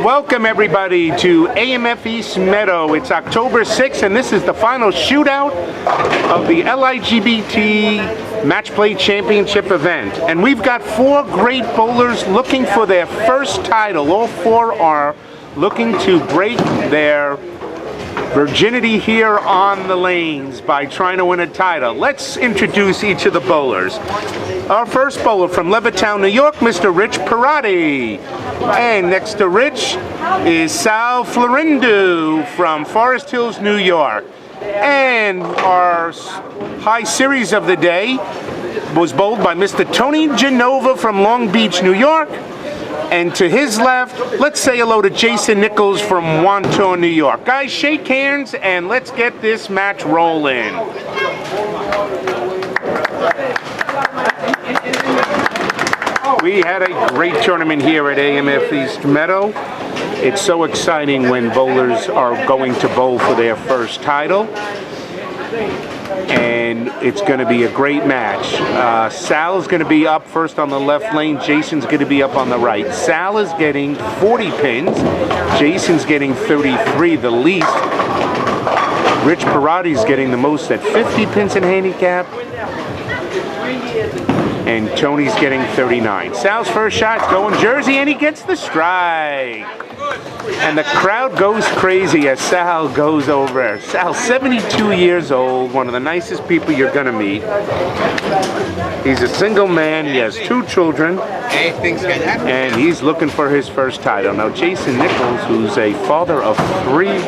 Welcome everybody to AMF East Meadow. It's October 6th and this is the final shootout of the LIGBT Match Play Championship event. And we've got four great bowlers looking for their first title. All four are looking to break their virginity here on the lanes by trying to win a title. Let's introduce each of the bowlers. Our first bowler from Levittown, New York, Mr. Rich Parati. And next to Rich is Sal Florindu from Forest Hills, New York. And our high series of the day was bowled by Mr. Tony Genova from Long Beach, New York. And to his left, let's say hello to Jason Nichols from Wantagh, New York. Guys, shake hands and let's get this match rolling. We had a great tournament here at AMF East Meadow. It's so exciting when bowlers are going to bowl for their first title. And it's going to be a great match. Sal's going to be up first on the left lane. Jason's going to be up on the right. Sal is getting 40 pins. Jason's getting 33, the least. Rich Parati's getting the most at 50 pins in handicap. And Tony's getting 39. Sal's first shot going Jersey, and he gets the strike. And the crowd goes crazy as Sal goes over. Sal's 72 years old, one of the nicest people you're gonna meet. He's a single man, he has 2 children, and he's looking for his first title. Now Jason Nichols, who's a father of 3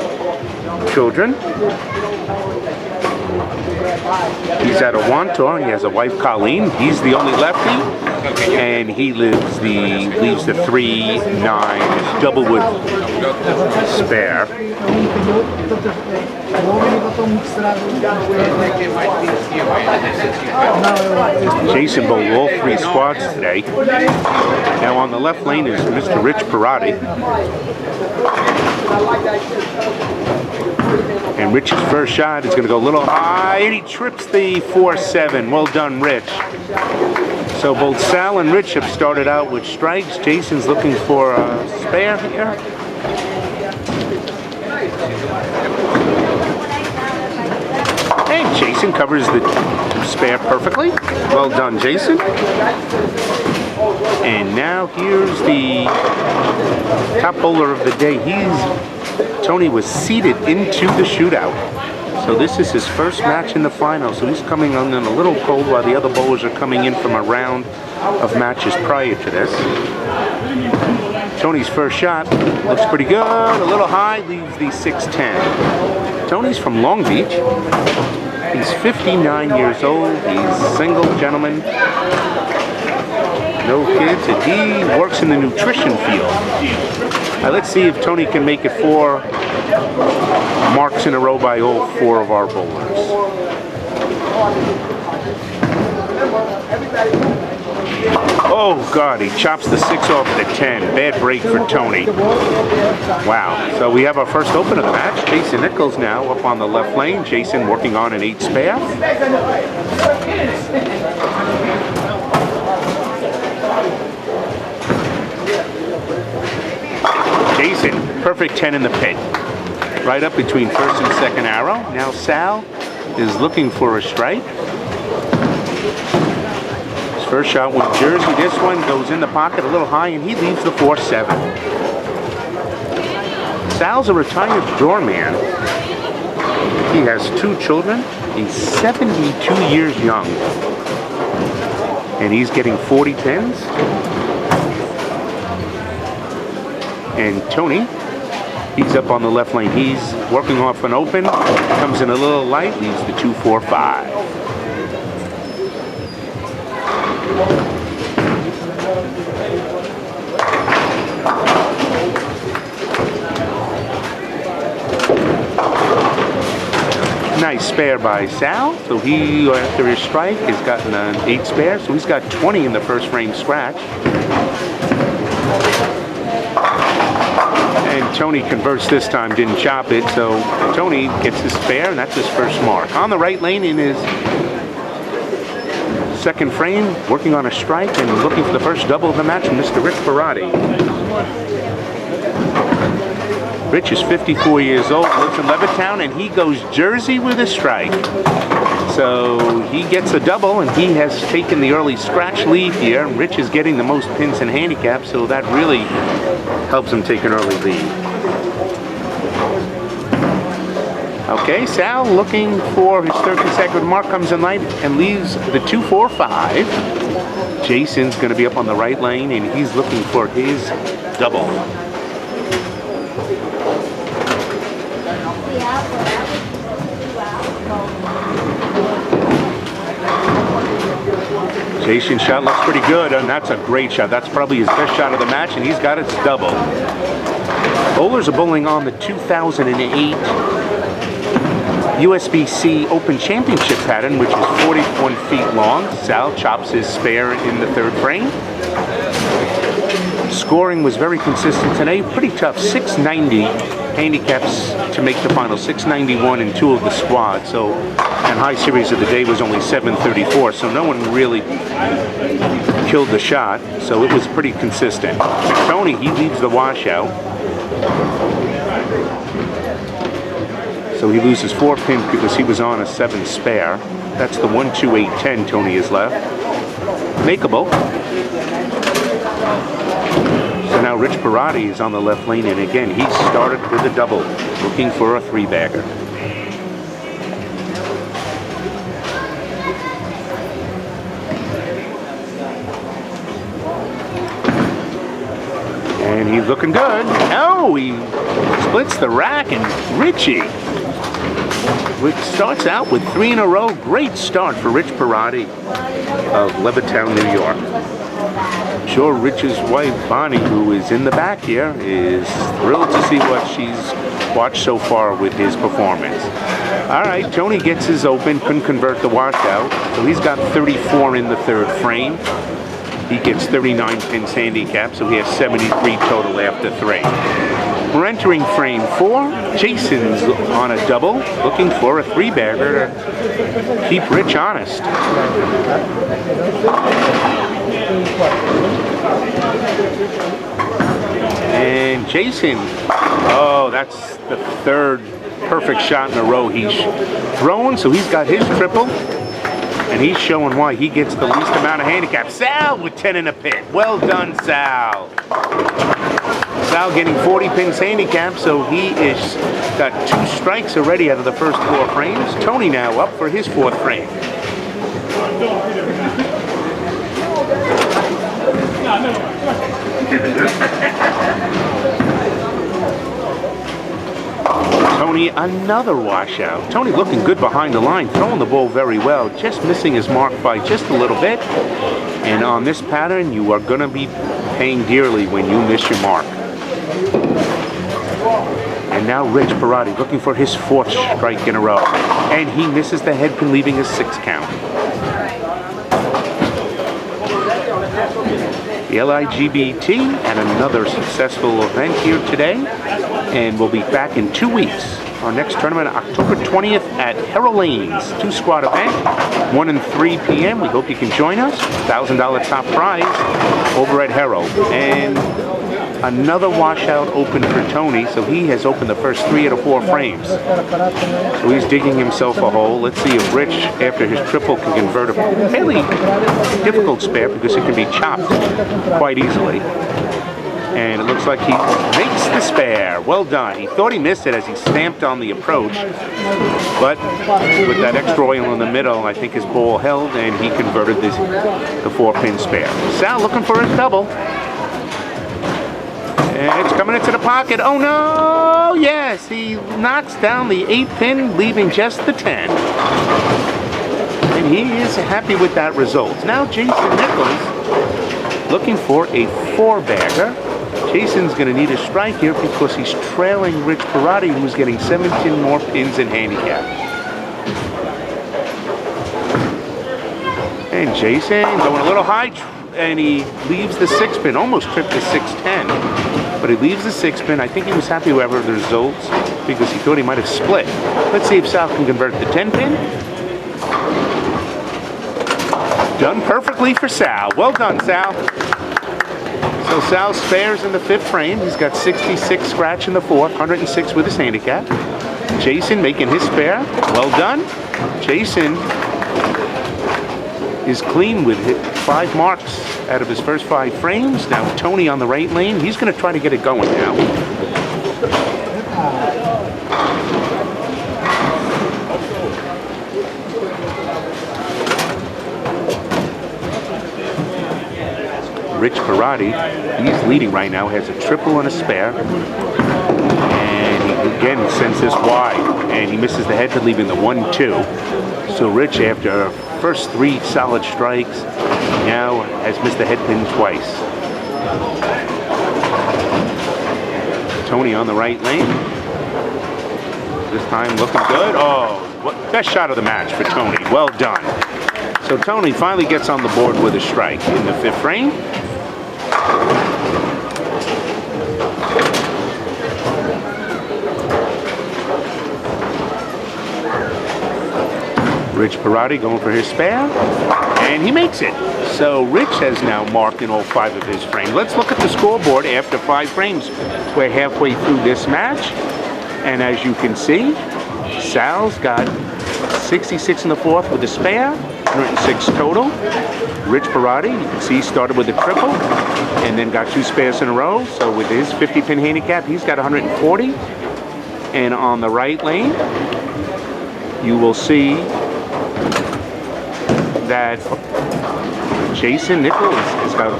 children, he's out of Wantagh, and he has a wife, Colleen. He's the only lefty, and he leaves the 3-9 double wood spare. Jason bowled all 3 squads today. Now on the left lane is Mr. Rich Parati. And Rich's first shot is going to go a little high, and he trips the 4-7. Well done, Rich. So both Sal and Rich have started out with strikes. Jason's looking for a spare here. And Jason covers the spare perfectly. Well done, Jason. And now here's the top bowler of the day. Tony was seeded into the shootout. So this is his first match in the final. So he's coming on in a little cold while the other bowlers are coming in from a round of matches prior to this. Tony's first shot looks pretty good. A little high, leaves the 6-10. Tony's from Long Beach. He's 59 years old. He's a single gentleman. No kids, and he works in the nutrition field. Now let's see if Tony can make it 4 marks in a row by all 4 of our bowlers. Oh God, he chops the 6 off the 10. Bad break for Tony. Wow, so we have our first open of the match. Jason Nichols now up on the left lane. Jason working on an 8 spare. Jason, perfect 10 in the pit. Right up between first and second arrow. Now Sal is looking for a strike. His first shot went Jersey. This one goes in the pocket a little high, and he leaves the 4-7. Sal's a retired doorman. He has 2 children. He's 72 years young. And he's getting 40 pins. And Tony, he's up on the left lane. He's working off an open, comes in a little light, leaves the 2-4-5. Nice spare by Sal. So he, after his strike, has gotten an 8 spare. So he's got 20 in the first frame scratch. And Tony converts this time, didn't chop it, so Tony gets his spare, and that's his first mark. On the right lane in his second frame, working on a strike and looking for the first double of the match from Mr. Rich Parati. Rich is 54 years old, lives in Levittown, and he goes Jersey with a strike. So he gets a double, and he has taken the early scratch lead here. Rich is getting the most pins and handicaps, so that really helps him take an early lead. Okay, Sal looking for his third consecutive mark, comes in light and leaves the 2-4-5. Jason's going to be up on the right lane, and he's looking for his double. Jason's shot looks pretty good, and that's a great shot. That's probably his best shot of the match, and he's got his double. Bowlers are bowling on the 2008 USBC Open Championship pattern, which is 41 feet long. Sal chops his spare in the third frame. Scoring was very consistent today, pretty tough. 690 handicaps to make the final, 691 in two of the squad. So, and high series of the day was only 734, so no one really killed the shot. So it was pretty consistent. Tony, he leaves the washout. So he loses 4 pins because he was on a 7 spare. That's the 1-2-8-10 Tony is left. Makeable. So now Rich Parati is on the left lane, and again, he started with a double, looking for a 3-bagger. And he's looking good. Oh, he splits the rack, and Richie, which starts out with 3 in a row. Great start for Rich Parati of Levittown, New York. I'm sure Rich's wife, Bonnie, who is in the back here, is thrilled to see what she's watched so far with his performance. All right, Tony gets his open, couldn't convert the washout, so he's got 34 in the third frame. He gets 39 pins handicap, so he has 73 total after 3. We're entering frame 4. Jason's on a double, looking for a 3-bagger to keep Rich honest. And Jason, oh, that's the third perfect shot in a row he's thrown, so he's got his triple. And he's showing why he gets the least amount of handicap. Sal with 10 in a pit. Well done, Sal. Sal getting 40 pins handicap, so he is got 2 strikes already out of the first 4 frames. Tony now up for his 4th frame. Tony, another washout. Tony looking good behind the line, throwing the ball very well, just missing his mark by just a little bit. And on this pattern, you are going to be paying dearly when you miss your mark. And now Rich Parati looking for his 4th strike in a row. And he misses the head pin, leaving a 6 count. The LIGBT and another successful event here today, and we'll be back in 2 weeks. Our next tournament, October 20th at Harrow Lanes, 2-squad event, 1 and 3 p.m. We hope you can join us. $1,000 top prize over at Harrow. And another washout open for Tony, so he has opened the first 3 out of 4 frames. So he's digging himself a hole. Let's see if Rich, after his triple, can convert a fairly difficult spare because it can be chopped quite easily. And it looks like he makes the spare. Well done. He thought he missed it as he stamped on the approach, but with that extra oil in the middle, I think his ball held, and he converted the 4-pin spare. Sal looking for his double. And it's coming into the pocket. Oh no! Yes, he knocks down the 8-pin, leaving just the 10. And he is happy with that result. Now Jason Nichols looking for a 4-bagger. Jason's going to need a strike here because he's trailing Rich Parati, who's getting 17 more pins in handicap. And Jason going a little high, and he leaves the 6-pin, almost tripped the 6-10, but he leaves the 6-pin. I think he was happy with the results because he thought he might have split. Let's see if Sal can convert the 10-pin. Done perfectly for Sal. Well done, Sal. So Sal spares in the 5th frame. He's got 66 scratch in the 4th, 106 with his handicap. Jason making his spare. Well done. Jason is clean with 5 marks out of his first 5 frames. Now Tony on the right lane. He's going to try to get it going now. Rich Parati, he's leading right now, has a triple and a spare. And he again sends this wide, and he misses the head pin, leaving the 1-2. So Rich, after first 3 solid strikes, now has missed the head pin twice. Tony on the right lane. This time looking good. Oh, best shot of the match for Tony. Well done. So Tony finally gets on the board with a strike in the 5th frame. Rich Parati going for his spare, and he makes it. So Rich has now marked in all 5 of his frames. Let's look at the scoreboard after 5 frames. We're halfway through this match, and as you can see, Sal's got 66 in the 4th with a spare, 106 total. Rich Parati, you can see, started with a triple and then got 2 spares in a row. So with his 50-pin handicap, he's got 140. And on the right lane, you will see that Jason Nichols has got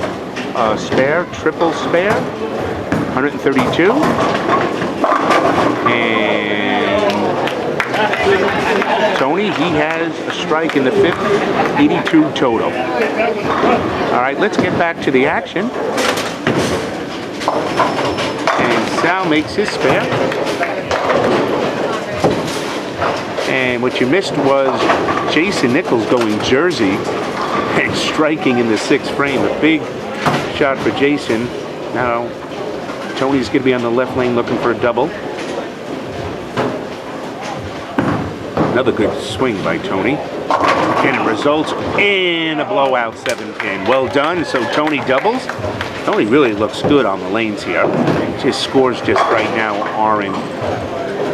a spare, triple spare, 132. And Tony, he has a strike in the 5th, 82 total. All right, let's get back to the action. And Sal makes his spare. And what you missed was Jason Nichols going Jersey and striking in the 6th frame. A big shot for Jason. Now, Tony's going to be on the left lane looking for a double. Another good swing by Tony. And it results in a blowout 7-pin. Well done. So Tony doubles. Tony really looks good on the lanes here. His scores just right now aren't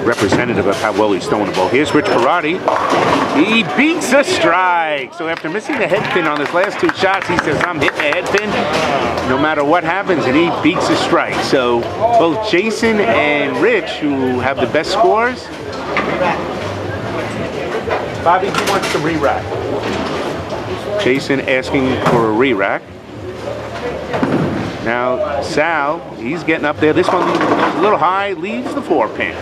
representative of how well he's throwing the ball. Here's Rich Parati. He beats a strike. So after missing the head pin on his last 2 shots, he says, I'm hitting the head pin no matter what happens, and he beats a strike. So both Jason and Rich, who have the best scores, Bobby, he wants to re-rack. Jason asking for a re-rack. Now, Sal, he's getting up there. This one goes a little high, leaves the 4-pin.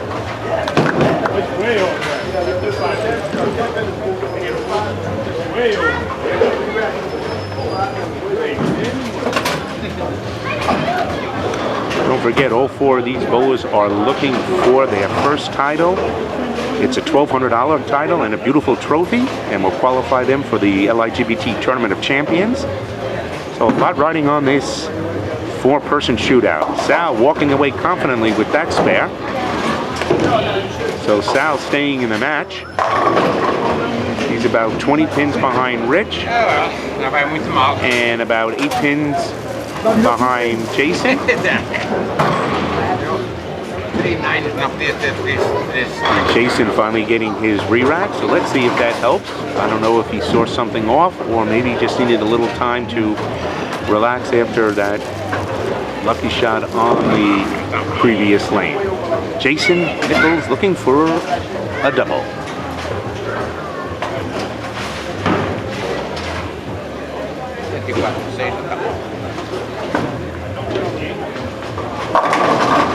Don't forget, all 4 of these bowlers are looking for their first title. It's a $1,200 title and a beautiful trophy, and will qualify them for the LIGBT Tournament of Champions. So a lot riding on this 4-person shootout. Sal walking away confidently with that spare. So Sal staying in the match. He's about 20 pins behind Rich and about 8 pins behind Jason. Jason finally getting his re-rack, so let's see if that helps. I don't know if he saw something off, or maybe just needed a little time to relax after that lucky shot on the previous lane. Jason Nichols looking for a double.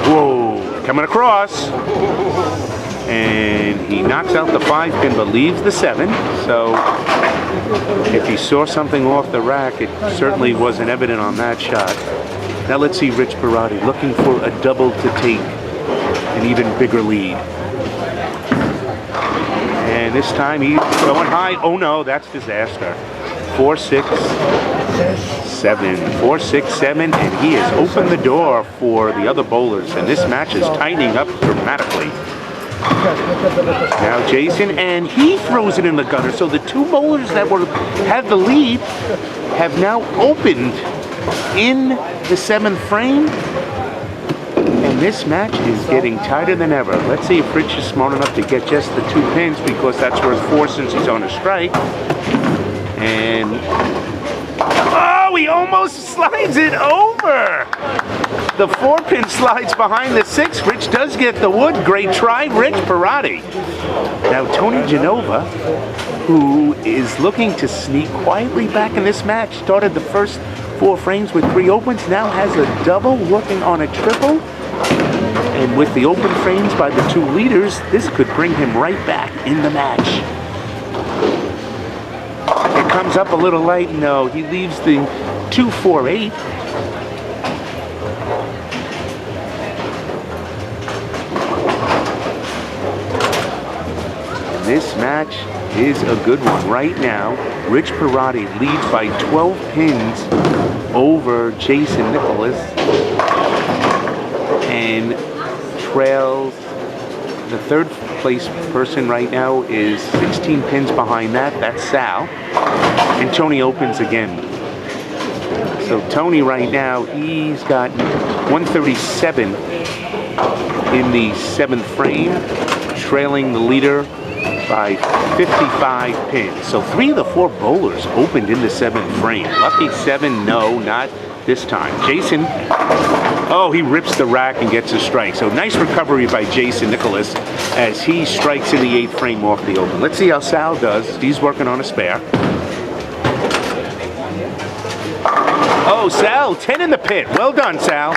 Whoa, coming across. And he knocks out the 5-pin but leaves the 7. So if he saw something off the rack, it certainly wasn't evident on that shot. Now let's see Rich Parati looking for a double to take an even bigger lead. And this time he's going high. Oh no, that's disaster. 4-6-7. 4-6-7, and he has opened the door for the other bowlers, and this match is tightening up dramatically. Now Jason, and he throws it in the gutter. So the 2 bowlers that had the lead have now opened in the 7th frame. And this match is getting tighter than ever. Let's see if Rich is smart enough to get just the 2 pins, because that's worth 4 since he's on a strike. And oh, he almost slides it over. The 4-pin slides behind the 6. Rich does get the wood. Great try, Rich Parati. Now Tony Genova, who is looking to sneak quietly back in this match, started the first 4 frames with 3 opens, now has a double working on a triple. And with the open frames by the 2 leaders, this could bring him right back in the match. It comes up a little light. No, he leaves the 2-4-8. This match is a good one. Right now, Rich Parati leads by 12 pins over Jason Nicholas and trails. The 3rd place person right now is 16 pins behind that. That's Sal. And Tony opens again. So Tony right now, he's got 137 in the 7th frame, trailing the leader by 55 pins. So 3 of the 4 bowlers opened in the 7th frame. Lucky 7, no, not this time. Jason, oh, he rips the rack and gets a strike. So nice recovery by Jason Nicholas as he strikes in the 8th frame off the open. Let's see how Sal does. He's working on a spare. Oh, Sal, 10 in the pit. Well done, Sal.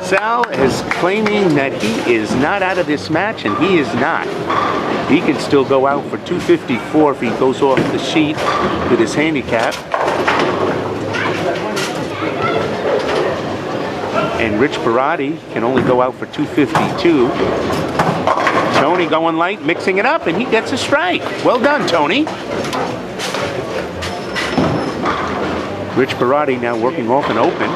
Sal is claiming that he is not out of this match, and he is not. He can still go out for 254 if he goes off the sheet with his handicap. And Rich Parati can only go out for 252. Tony going light, mixing it up, and he gets a strike. Well done, Tony. Rich Parati now working off an open.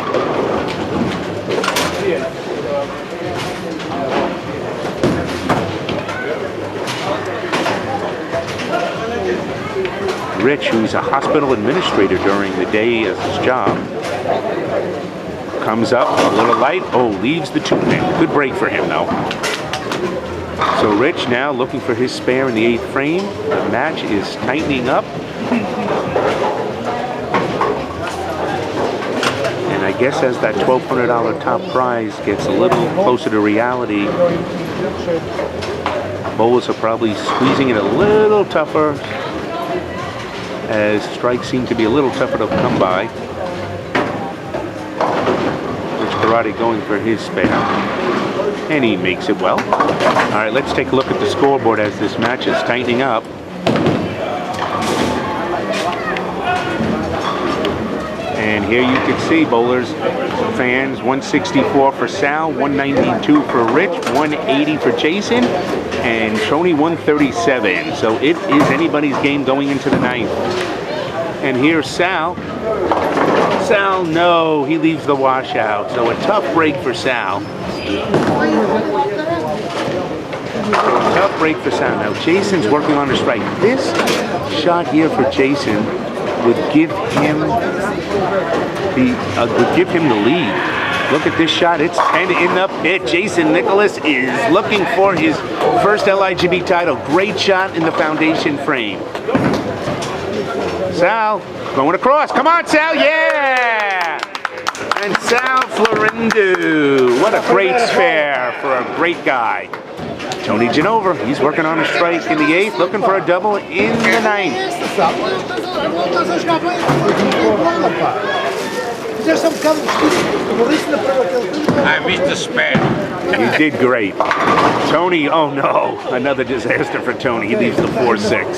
Rich, who's a hospital administrator during the day as his job, comes up a little light. Oh, leaves the 2-pin. Good break for him, though. So Rich now looking for his spare in the 8th frame. The match is tightening up. And I guess as that $1,200 top prize gets a little closer to reality, bowlers are probably squeezing it a little tougher, as strikes seem to be a little tougher to come by. Rich Parati going for his spare, and he makes it well. All right, let's take a look at the scoreboard as this match is tightening up. And here you can see, bowlers, fans, 164 for Sal, 192 for Rich, 180 for Jason, and Tony 137. So it is anybody's game going into the 9th. And here's Sal. Sal, no, he leaves the washout. So a tough break for Sal. Tough break for Sal. Now Jason's working on a strike. This shot here for Jason would give him the lead. Look at this shot. It's 10 in the pit. Jason Nicholas is looking for his first LIGB title. Great shot in the foundation frame. Sal going across. Come on, Sal. Yeah! And Sal Florindu. What a great spare for a great guy. Tony Genova, he's working on a strike in the 8th, looking for a double in the 9th. I missed the spare. He did great. Tony, oh no, another disaster for Tony. He leaves the 4-6.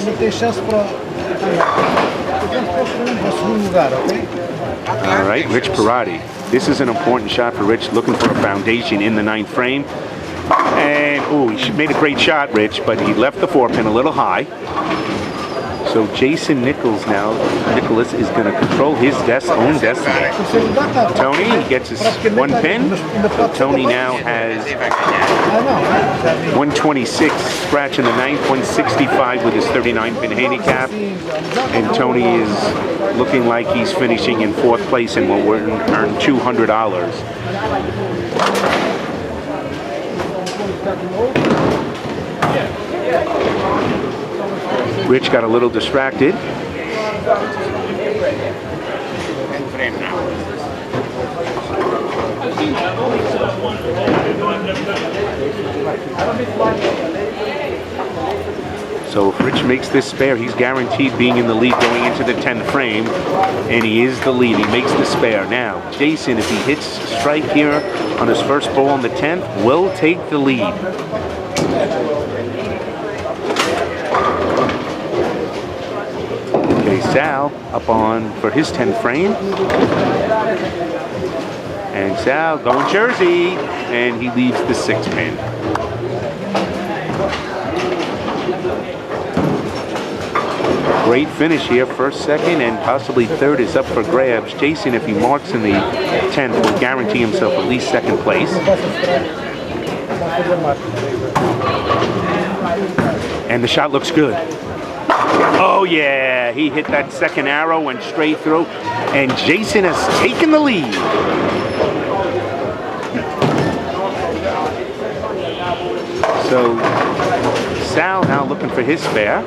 All right, Rich Parati. This is an important shot for Rich, looking for a foundation in the 9th frame. And, oh, he made a great shot, Rich, but he left the 4-pin a little high. So Jason Nicholas is going to control his own destiny. Tony, he gets his one pin. So Tony now has 126 scratch in the ninth, 165 with his 39 pin handicap. And Tony is looking like he's finishing in fourth place and will earn $200. Rich got a little distracted. So if Rich makes this spare, he's guaranteed being in the lead going into the 10th frame, and he is the lead. He makes the spare. Now, Jason, if he hits a strike here on his first ball on the 10th, will take the lead. Okay, Sal up on for his 10th frame. And Sal going Jersey, and he leaves the 6th pin. Great finish here, first, second, and possibly third is up for grabs. Jason, if he marks in the 10th, will guarantee himself at least second place. And the shot looks good. Oh yeah, he hit that second arrow, went straight through, and Jason has taken the lead. So Sal now looking for his spare.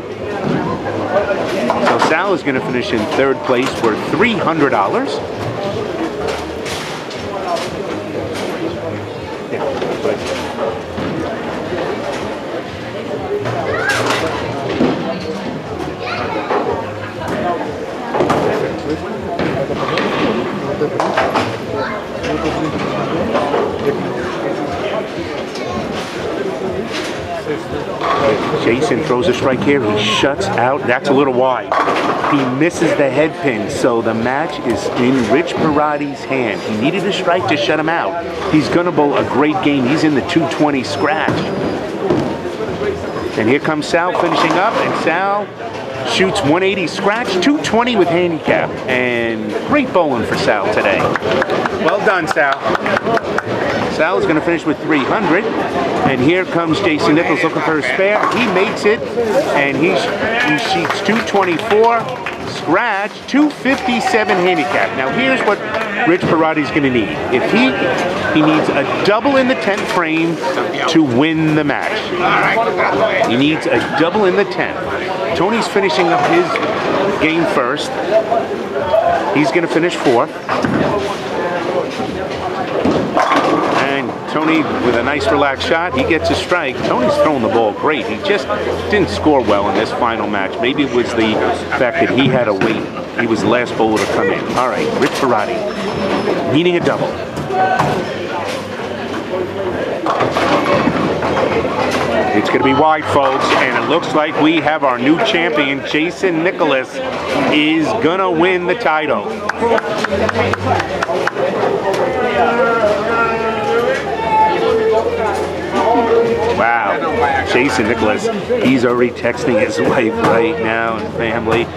So Sal is going to finish in third place for $300. Jason throws a strike here. He shuts out. That's a little wide. He misses the head pin, so the match is in Rich Parati's hand. He needed a strike to shut him out. He's going to bowl a great game. He's in the 220 scratch. And here comes Sal finishing up, and Sal shoots 180 scratch, 220 with handicap. And great bowling for Sal today. Well done, Sal. Sal is going to finish with 300, and here comes Jason Nichols looking for a spare. He makes it, and he shoots 224, scratch, 257 handicap. Now here's what Rich Parati's going to need. If he needs a double in the 10th frame to win the match. He needs a double in the 10th. Tony's finishing up his game first. He's going to finish fourth. And Tony, with a nice relaxed shot, he gets a strike. Tony's throwing the ball great. He just didn't score well in this final match. Maybe it was the fact that he had to wait. He was the last bowler to come in. All right, Rich Parati, needing a double. It's going to be wide, folks, and it looks like we have our new champion. Jason Nicholas is going to win the title. Wow, Jason Nicholas, he's already texting his wife right now and family.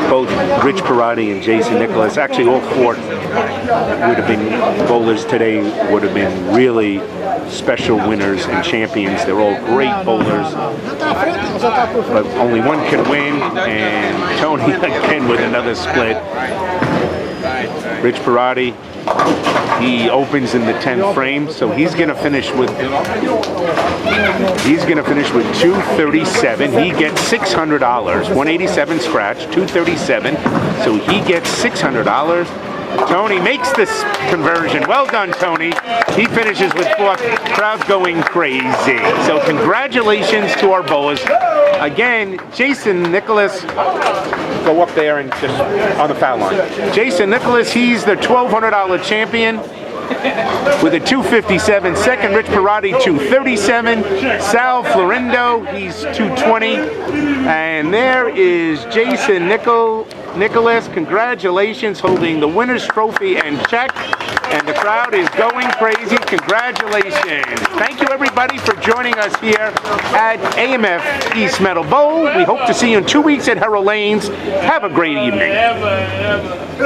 Both Rich Parati and Jason Nicholas, actually all four would have been bowlers today, would have been really special winners and champions. They're all great bowlers, but only one can win, and Tony again with another split. Rich Parati, he opens in the 10th frame, so he's going to finish with 237. He gets $600. 187 scratch, 237. So he gets $600. Tony makes this conversion. Well done, Tony. He finishes with fourth. Crowd's going crazy. So congratulations to our bowlers. Again, Jason Nicholas, go up there and just on the foul line. Jason Nicholas, he's the $1,200 champion with a 257. Second, Rich Parati, 237. Sal Florindo, he's 220. And there is Jason Nicholas, congratulations, holding the winner's trophy and check. And the crowd is going crazy. Congratulations. Thank you, everybody, for joining us here at AMF East Meadow Bowl. We hope to see you in 2 weeks at Harold Lane's. Have a great evening.